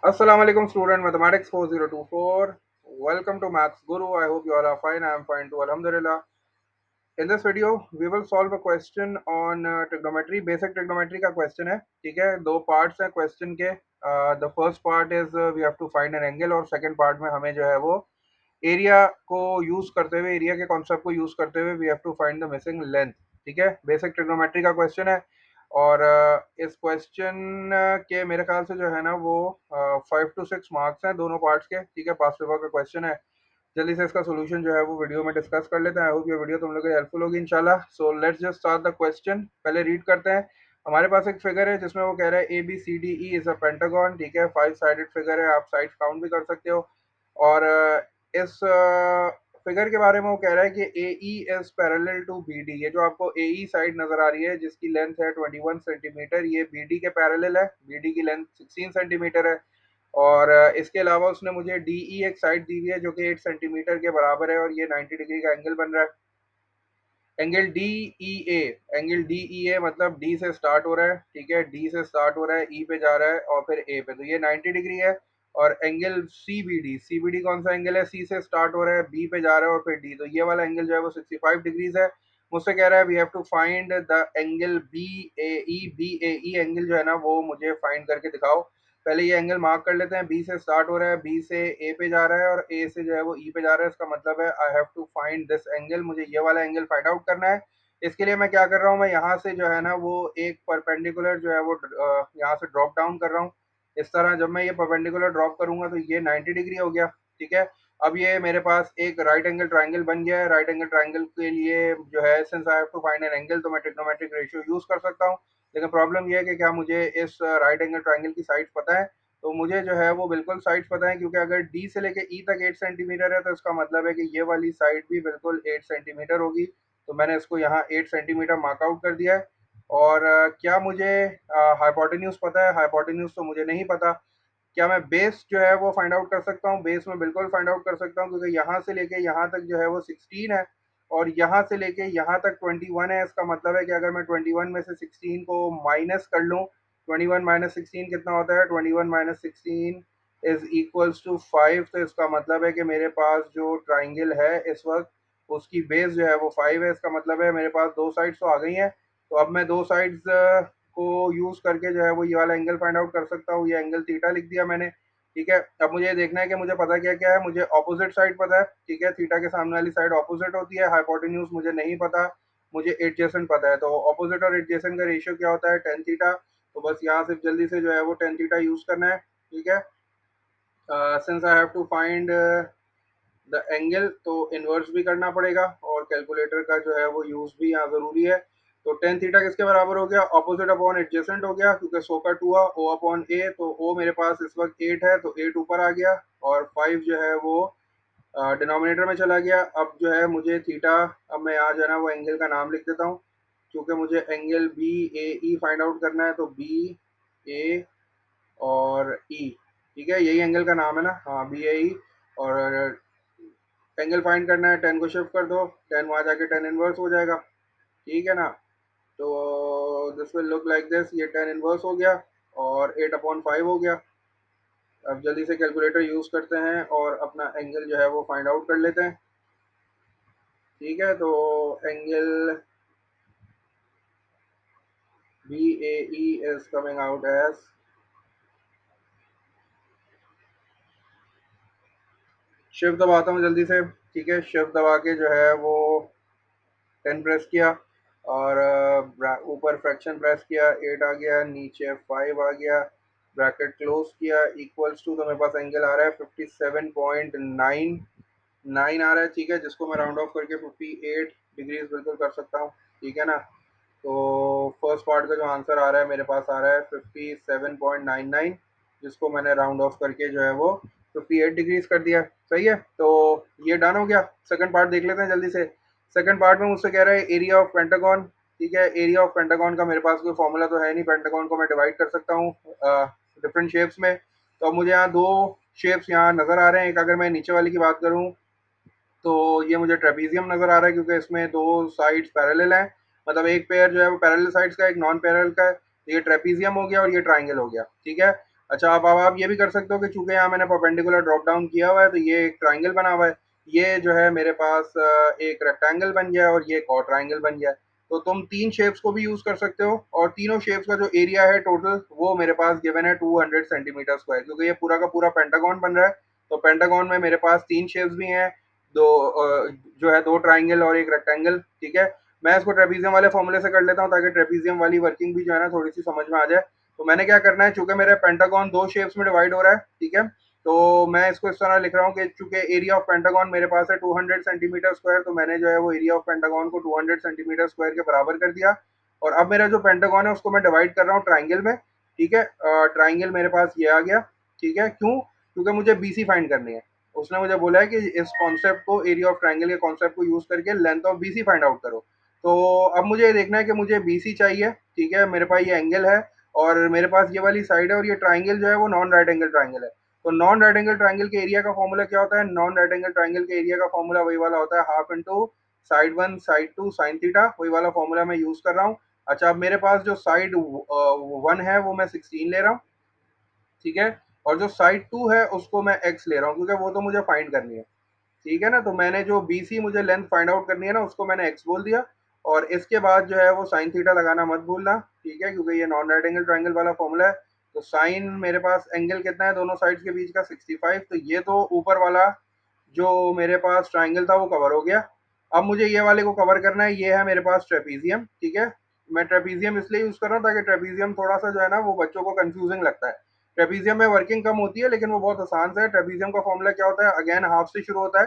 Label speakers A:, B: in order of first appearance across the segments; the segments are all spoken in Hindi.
A: Assalamu alaikum student mathematics 4024. Welcome to Maths Guru. I hope you all are fine. I am fine too. Alhamdulillah. In this video, we will solve a question on trigonometry. Basic trigonometry का question है, ठीक है. दो parts हैं question के. The first part is we have to find an angle और second part में हमें जो है वो area को use करते हुए area के concept को use करते हुए we have to find the missing length. ठीक है. Basic trigonometry का question है और इस क्वेश्चन के मेरे ख्याल से जो है ना वो 5 to 6 मार्क्स हैं दोनों पार्ट्स के. ठीक है. पास्ट पेपर का क्वेश्चन है. जल्दी से इसका सोल्यूशन जो है वो वीडियो में डिस्कस कर लेते हैं. आई होप ये वीडियो तुम लोग के हेल्पफुल होगी इंशाल्लाह. So let's just start the question. पहले रीड करते हैं. हमारे पास एक फिगर है जिसमें वो कह रहा है A B C D E is a pentagon. ठीक है. 5 साइडेड फिगर है. आप साइड्स काउंट भी कर सकते हो. और इस फिगर के बारे में वो कह रहा है कि A E is parallel to B D. ये जो आपको ए ई साइड नजर आ रही है जिसकी लेंथ है 21 सेंटीमीटर, ये बी डी के पैरेलल है. बी डी की लेंथ 16 सेंटीमीटर है. और इसके अलावा उसने मुझे डी ई एक साइड दी हुई है जो कि 8 सेंटीमीटर के बराबर है और ये 90 डिग्री का एंगल बन रहा है. एंगल डी ई ए. एंगल डी ई ए मतलब डी से स्टार्ट हो रहा है. ठीक है. डी से स्टार्ट हो रहा है, ई पे जा रहा है और फिर ए पे, तो ये 90 डिग्री है. और angle C B D. C B D कौन सा एंगल है? सी से स्टार्ट हो रहा है, बी पे जा रहा है और फिर डी, तो ये वाला एंगल जो है वो 65 डिग्रीज है. मुझसे कह रहा है we have to find the angle B A E. B A E angle जो है ना वो मुझे फाइंड करके दिखाओ. पहले ये एंगल मार्क कर लेते हैं. बी से स्टार्ट हो रहा है, बी से ए पे जा रहा है और ए से जो है वो ई पे जा रहा है. इसका मतलब है I have to find this angle. मुझे ये वाला एंगल फाइंड आउट करना है. इसके लिए मैं क्या कर रहा हूँ, मैं यहाँ से जो है ना वो एक परपेंडिकुलर जो है वो यहाँ से ड्रॉप डाउन कर रहा हूँ. इस तरह जब मैं ये परपेंडिकुलर ड्रॉप करूंगा तो ये 90 डिग्री हो गया. ठीक है. अब ये मेरे पास एक राइट एंगल ट्राइंगल बन गया है. राइट एंगल ट्राइंगल के लिए जो है since I have to find an angle तो मैं ट्रिग्नोमेट्रिक रेशियो यूज कर सकता हूँ. लेकिन प्रॉब्लम ये है कि क्या मुझे इस राइट एंगल ट्राइंगल की साइड्स पता है? तो मुझे जो है वो बिल्कुल साइड्स पता है, क्योंकि अगर डी से लेके ई तक 8 सेंटीमीटर है तो इसका मतलब है कि ये वाली साइड भी बिल्कुल 8 सेंटीमीटर होगी. तो मैंने इसको यहाँ 8 सेंटीमीटर मार्क आउट कर दिया है. और क्या मुझे हाइपोटेन्यूज पता है? हाइपोटेन्यूज तो मुझे नहीं पता. क्या मैं बेस जो है वो फाइंड आउट कर सकता हूँ? बेस में बिल्कुल फाइंड आउट कर सकता हूँ, क्योंकि यहाँ से लेके यहाँ तक जो है वो 16 है और यहाँ से लेके यहाँ तक 21 है. इसका मतलब है कि अगर मैं 21 में से 16 को माइनस कर लूँ, 21 माइनस 16 कितना होता है? 21 माइनस 16 इज इक्वल्स टू 5. तो इसका मतलब है कि मेरे पास जो ट्राइंगल है इस वक्त उसकी बेस जो है वो 5 है. इसका मतलब है मेरे पास दो साइड्स तो आ गई हैं. तो अब मैं दो साइड्स को यूज करके जो है वो ये वाला एंगल फाइंड आउट कर सकता हूँ. ये एंगल थीटा लिख दिया मैंने. ठीक है. अब मुझे देखना है कि मुझे पता क्या क्या है. मुझे ऑपोजिट साइड पता है. ठीक है. थीटा के सामने वाली साइड ऑपोजिट होती है. हाइपोटेन्यूज मुझे नहीं पता. मुझे एडजेसेंट पता है. तो ऑपोजिट और एडजेसेंट का रेशियो क्या होता है? Tan theta. तो बस यहाँ सिर्फ जल्दी से जो है वो टेन थीटा यूज करना है. ठीक है. Since I have to find the angle तो इन्वर्स भी करना पड़ेगा और कैलकुलेटर का जो है वो यूज भी यहाँ जरूरी है. तो टेन थीटा किसके बराबर हो गया? ऑपोजिट अपॉन एडजेसेंट हो गया, क्योंकि सो का टू ओ अपॉन ए. तो ओ मेरे पास इस वक्त 8 है तो 8 ऊपर आ गया और 5 जो है वो डिनोमिनेटर में चला गया. अब जो है मुझे थीटा, अब मैं यहाँ जो है ना वो एंगल का नाम लिख देता हूँ, क्योंकि मुझे angle B A E find out करना है. तो बी ए और ई. ठीक है. यही एंगल का नाम है ना? हाँ, बी ए ई. और एंगल फाइंड करना है. 10 को शिफ्ट कर दो, 10 वहाँ जाके 10 इनवर्स हो जाएगा. ठीक है ना? तो this will look like this. ये 10 इनवर्स हो गया और 8 अपॉन 5 हो गया. अब जल्दी से कैलकुलेटर यूज करते हैं और अपना एंगल जो है वो फाइंड आउट कर लेते हैं. ठीक है. तो angle B A E is coming out as, shift दबाता हूँ जल्दी से. ठीक है. शिफ्ट दबा के जो है वो 10 प्रेस किया और ऊपर फ्रैक्शन प्रेस किया, 8 आ गया, नीचे 5 आ गया, ब्रैकेट क्लोज किया, इक्वल्स टू, तो मेरे पास एंगल आ रहा है 57.99 आ रहा है. ठीक है. जिसको मैं राउंड ऑफ करके 58 डिग्रीज बिल्कुल कर सकता हूँ. ठीक है ना? तो फर्स्ट पार्ट का जो आंसर आ रहा है मेरे पास आ रहा है 57.99, जिसको मैंने राउंड ऑफ करके जो है वो 58 डिग्रीज कर दिया. सही है. तो ये डन हो गया. सेकंड पार्ट देख लेते हैं जल्दी से. सेकंड पार्ट में मुझसे कह रहा है एरिया ऑफ पेंटागन. ठीक है. एरिया ऑफ पेंटागन का मेरे पास कोई फॉर्मूला तो है नहीं. पेंटागन को मैं डिवाइड कर सकता हूँ डिफरेंट शेप्स में. तो अब मुझे यहाँ दो शेप्स यहाँ नज़र आ रहे हैं. एक अगर मैं नीचे वाली की बात करूँ तो ये मुझे ट्रेपीजियम नज़र आ रहा है, क्योंकि इसमें दो साइड्स पैरेलल हैं. मतलब एक पेयर जो है वो पैरेलल साइड्स का, एक नॉन पैरेलल का है. तो ये ट्रेपीजियम हो गया और ये ट्राइंगल हो गया. ठीक है. अच्छा, अब आप ये भी कर सकते हो कि चूंकि यहाँ मैंने परपेंडिकुलर ड्रॉप डाउन किया हुआ है तो ये एक ट्राइंगल बना हुआ है, ये जो है मेरे पास एक रेक्टेंगल बन गया है और ये एक और ट्राइंगल बन गया है। तो तुम तीन शेप्स को भी यूज कर सकते हो और तीनों शेप्स का जो एरिया है टोटल वो मेरे पास गिवन है 200 सेंटीमीटर स्क्वायर, क्योंकि ये पूरा का पूरा पेंटागन बन रहा है। तो पेंटागन में मेरे पास तीन शेप्स भी हैं, दो जो है दो ट्राइंगल और एक रेक्टेंगल। ठीक है, मैं इसको ट्रेपीजियम वाले फॉर्मूले से कर लेता हूँ ताकि ट्रेपीजियम वाली वर्किंग भी जो है ना थोड़ी सी समझ में आ जाए। तो मैंने क्या करना है, चूंकि मेरा पेंटागन दो शेप्स में डिवाइड हो रहा है, ठीक है, तो मैं इसको इस तरह लिख रहा हूँ कि चूंकि एरिया ऑफ पेंटागन मेरे पास है 200 सेंटीमीटर स्क्वायर, तो मैंने जो है वो एरिया ऑफ पेंटागन को 200 सेंटीमीटर स्क्वायर के बराबर कर दिया। और अब मेरा जो पेंटागन है उसको मैं डिवाइड कर रहा हूँ ट्राइंगल में। ठीक है, ट्राइंगल मेरे पास ये आ गया। ठीक है, क्यों? क्योंकि मुझे बीसी फाइंड करनी है। उसने मुझे बोला है कि इस कॉन्सेप्ट को, एरिया ऑफ ट्राइंगल के कॉन्सेप्ट को यूज करके length of BC find out करो। तो अब मुझे ये देखना है कि मुझे बीसी चाहिए। ठीक है, मेरे पास ये एंगल है और मेरे पास ये वाली साइड है और ये ट्राइंगल जो है वो नॉन राइट एंगल ट्राइंगल है। तो नॉन राइट एंगल ट्राइंगल के एरिया का फॉर्मूला क्या होता है? नॉन राइट एंगल ट्राइंगल के एरिया का फॉर्मूला वही वाला होता है, half into side one side two sine theta. वही वाला फॉर्मूला मैं यूज कर रहा हूँ। अच्छा, अब मेरे पास जो साइड वन है वो मैं 16 ले रहा हूँ। ठीक है, और जो साइड टू है उसको मैं एक्स ले रहा हूँ क्योंकि वो तो मुझे फाइंड करनी है। ठीक है ना, तो मैंने जो बीसी मुझे लेंथ फाइंड आउट करनी है ना उसको मैंने एक्स बोल दिया। और इसके बाद जो है वो साइन थीटा लगाना मत भूलना। ठीक है, क्योंकि ये नॉन राइट एंगल ट्राइंगल वाला फॉर्मूला है। तो साइन मेरे पास एंगल कितना है दोनों साइड्स के बीच का? 65। तो ये तो ऊपर वाला जो मेरे पास ट्राइंगल था वो कवर हो गया। अब मुझे ये वाले को कवर करना है, ये है मेरे पास ट्रेपीजियम। ठीक है, मैं ट्रेपीजियम इसलिए यूज कर रहा हूँ ताकि ट्रेपीजियम थोड़ा सा जो है ना वो बच्चों को कंफ्यूजिंग लगता है। ट्रेपीजियम में वर्किंग कम होती है लेकिन वो बहुत आसान सा है। ट्रेपीजियम का फॉर्मूला क्या होता है? अगेन हाफ से शुरू होता है।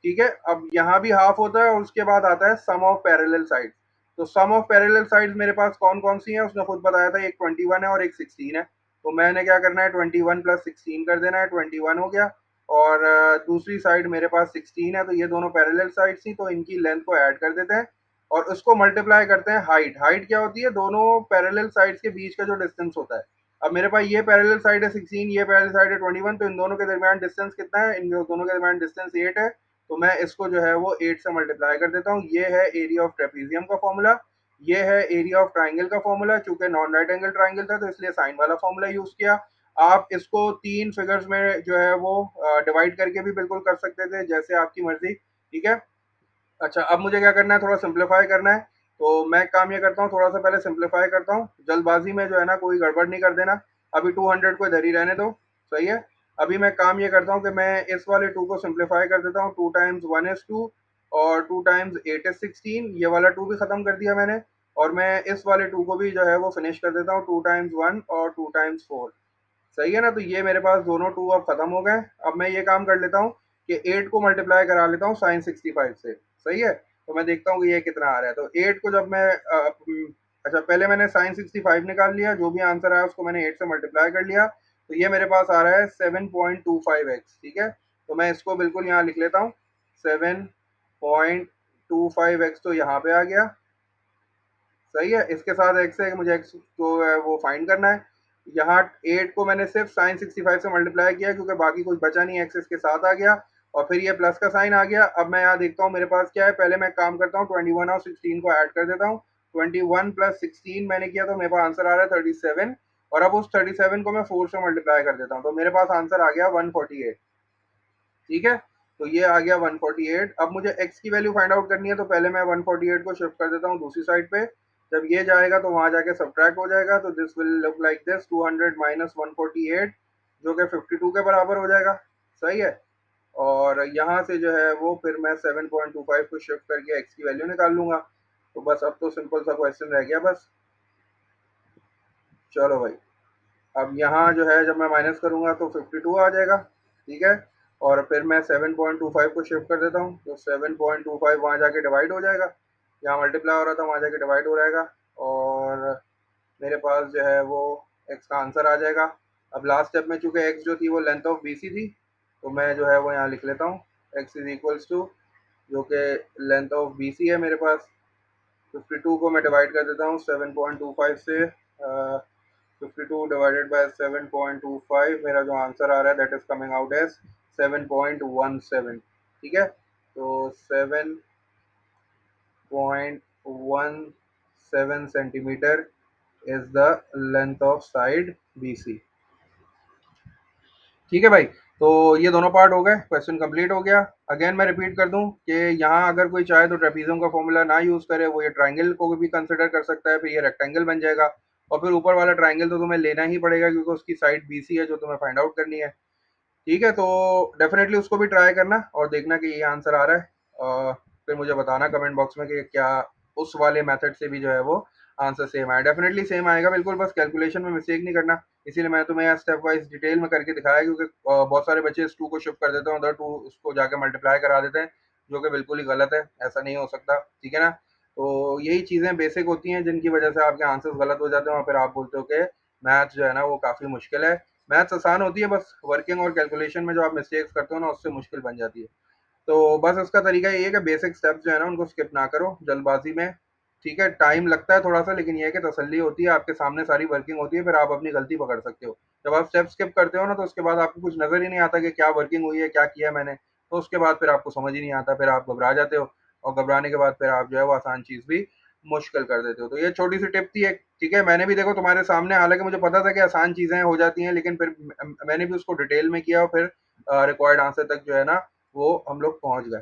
A: ठीक है, अब यहाँ भी हाफ होता है और उसके बाद आता है सम ऑफ पैरेलल साइड। तो सम ऑफ पैरेलल साइड्स मेरे पास कौन कौन सी हैं उसने खुद बताया था, एक 21 है और एक 16 है। तो मैंने क्या करना है, 21 प्लस 16 कर देना है, 21 हो गया। और दूसरी साइड मेरे पास 16 है, तो ये दोनों पैरेलल साइड थी तो इनकी लेंथ को ऐड कर देते हैं और उसको मल्टीप्लाई करते हैं हाइट। हाइट क्या होती है? दोनों पैरेलल साइड्स के बीच का जो डिस्टेंस होता है। अब मेरे पास ये पैरेलल साइड है 16, ये पैरेलल साइड है 21, तो इन दोनों के दरमियान डिस्टेंस कितना है? इन दोनों के दरमियान डिस्टेंस 8 है। तो मैं इसको जो है वो 8 से मल्टीप्लाई कर देता हूँ। ये है एरिया ऑफ ट्रेपीजियम का फॉर्मूला। ये है एरिया ऑफ ट्राइंगल का फॉर्मूला। चूंकि नॉन राइट एंगल ट्राइंगल था तो इसलिए साइन वाला फॉर्मूला यूज किया। आप इसको तीन फिगर्स में जो है वो डिवाइड करके भी बिल्कुल कर सकते थे, जैसे आपकी मर्जी। ठीक है, अच्छा, अब मुझे क्या करना है, थोड़ा सिंप्लीफाई करना है। तो मैं काम ये करता हूँ, थोड़ा सा पहले सिंप्लीफाई करता हूँ, जल्दबाजी में जो है ना कोई गड़बड़ नहीं कर देना। अभी 200 को इधर ही रहने दो। सही है, अभी मैं काम ये करता हूँ कि मैं इस वाले टू को सिंप्लीफाई कर देता हूँ। 2 टाइम्स 1 is 2 और 2 टाइम्स 8 is 16, ये वाला टू भी खत्म कर दिया मैंने। और मैं इस वाले टू को भी जो है वो फिनिश कर देता हूँ, 2 टाइम्स 1 और 2 टाइम्स 4। सही है ना, तो ये मेरे पास दोनों टू अब खत्म हो गए। अब मैं ये काम कर लेता हूँ कि 8 को मल्टीप्लाई करा लेता हूँ साइन 65 से। सही है, तो मैं देखता हूँ कि ये कितना आ रहा है। तो 8 को जब मैं अच्छा, पहले मैंने साइन 65 निकाल लिया, जो भी आंसर आया उसको मैंने 8 से मल्टीप्लाई कर लिया। तो ये मेरे पास आ रहा है 7.25x। ठीक है, तो मैं इसको बिल्कुल यहाँ लिख लेता हूँ, 7.25x तो यहाँ पे आ गया। सही है, इसके साथ एक्स है, मुझे एक्स जो है वो फाइंड करना है। यहाँ 8 को मैंने सिर्फ साइन 65 से मल्टीप्लाई किया क्योंकि बाकी कुछ बचा नहीं, एक्स इसके साथ आ गया। और फिर ये प्लस का साइन आ गया। अब मैं यहाँ देखता हूँ मेरे पास क्या है, पहले मैं काम करता हूँ 21 और 16 को ऐड कर देता हूँ। 21 प्लस 16 मैंने किया तो मेरे पास आंसर आ रहा है 37। और अब उस 37 को मैं 4 से मल्टीप्लाई कर देता हूँ तो मेरे पास आंसर आ गया 148। ठीक है, तो ये आ गया 148। अब मुझे x की वैल्यू फाइंड आउट करनी है तो पहले मैं 148 को शिफ्ट कर देता हूँ दूसरी साइड पे। जब ये जाएगा तो वहां जाके सब्ट्रैक्ट हो जाएगा, तो this will look like this, 200 minus 148 जो कि 52 के बराबर हो जाएगा। सही है, और यहाँ से जो है वो फिर मैं 7.25 को शिफ्ट करके x की वैल्यू निकाल लूंगा। तो बस अब तो सिंपल सा क्वेश्चन रह गया बस। चलो भाई, अब यहाँ जो है जब मैं माइनस करूँगा तो 52 आ जाएगा। ठीक है, और फिर मैं 7.25 को शिफ्ट कर देता हूँ तो 7.25 वहाँ जाके डिवाइड हो जाएगा। यहाँ मल्टीप्लाई हो रहा था वहाँ जाके डिवाइड हो जाएगा और मेरे पास जो है वो एक्स का आंसर आ जाएगा। अब लास्ट स्टेप में चूँकि एक्स जो थी वो लेंथ ऑफ बी सी थी, तो मैं जो है वो यहाँ लिख लेता हूँ, एक्स इज इक्वल्स टू जो कि लेंथ ऑफ बी सी है मेरे पास। 52 को मैं डिवाइड कर देता हूँ 7.25 से। 52 डिवाइडेड बाय 7.25, मेरा जो आंसर आ रहा है that is coming out as 7.17। ठीक है, तो 7.17 centimetre is the length of side BC। ठीक है भाई। तो ये दोनों पार्ट हो गए, क्वेश्चन कंप्लीट हो गया। अगेन मैं रिपीट कर दूं कि यहाँ अगर कोई चाहे तो ट्रेपीजियम का फॉर्मूला ना यूज करे, वो ये ट्राइंगल को भी कंसिडर कर सकता है, फिर ये रेक्टेंगल बन जाएगा। और फिर ऊपर वाला ट्राइंगल तो तुम्हें लेना ही पड़ेगा क्योंकि उसकी साइड बीसी है जो तुम्हें फाइंड आउट करनी है। ठीक है, तो डेफिनेटली उसको भी ट्राई करना और देखना कि ये आंसर आ रहा है। फिर मुझे बताना कमेंट बॉक्स में कि क्या उस वाले मेथड से भी जो है वो आंसर सेम आया। डेफिनेटली सेम आएगा बिल्कुल, बस कैलकुलेशन में मिस्टेक नहीं करना। इसीलिए मैंने तुम्हें यहाँ स्टेप वाइज डिटेल में करके दिखाया, क्योंकि बहुत सारे बच्चे इस टू को शिफ्ट कर देते हैं, उधर टू उसको जाके मल्टीप्लाई करा देते हैं, जो कि बिल्कुल ही गलत है, ऐसा नहीं हो सकता। ठीक है ना। तो यही चीज़ें बेसिक होती हैं जिनकी वजह से आपके आंसर्स गलत हो जाते हैं और फिर आप बोलते हो कि मैथ जो है ना वो काफ़ी मुश्किल है। मैथ्स आसान होती है, बस वर्किंग और कैलकुलेशन में जो आप मिस्टेक्स करते हो ना उससे मुश्किल बन जाती है। तो बस उसका तरीका ये है कि बेसिक स्टेप्स जो है ना उनको स्किप ना करो जल्दबाजी में। ठीक है, टाइम लगता है थोड़ा सा, लेकिन ये है कि तसल्ली होती है, आपके सामने सारी वर्किंग होती है, फिर आप अपनी गलती पकड़ सकते हो। जब आप स्टेप स्किप करते हो ना तो उसके बाद आपको कुछ नजर ही नहीं आता कि क्या वर्किंग हुई है, क्या किया मैंने। तो उसके बाद फिर आपको समझ ही नहीं आता, फिर आप घबरा जाते हो, और घबराने के बाद फिर आप जो है वो आसान चीज भी मुश्किल कर देते हो। तो ये छोटी सी टिप थी एक। ठीक है, मैंने भी देखो तुम्हारे सामने, हालांकि मुझे पता था कि आसान चीजें हो जाती हैं, लेकिन फिर मैंने भी उसको डिटेल में किया और फिर रिक्वायर्ड आंसर तक जो है ना वो हम लोग पहुंच गए।